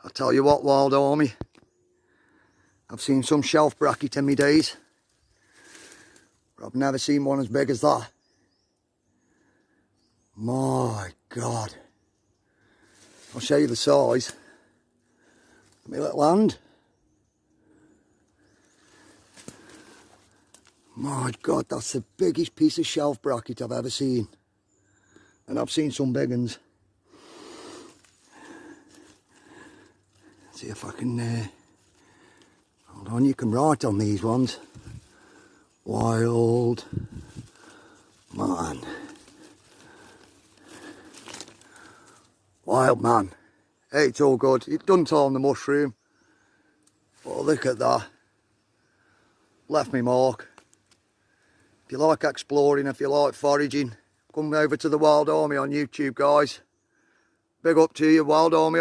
I'll tell you what, Wild Army, I've seen some shelf bracket in my days, but I've never seen one as big as that. My God. I'll show you the size of my little hand. My God, that's the biggest piece of shelf bracket I've ever seen. And I've seen some big ones. See if I can, hold on, you can write on these ones. Wild man. Wild man. Hey, it's all good. It doesn't on the mushroom. But look at that. Left me mark. If you like exploring, if you like foraging, come over to the Wild Army on YouTube, guys. Big up to you, Wild Army.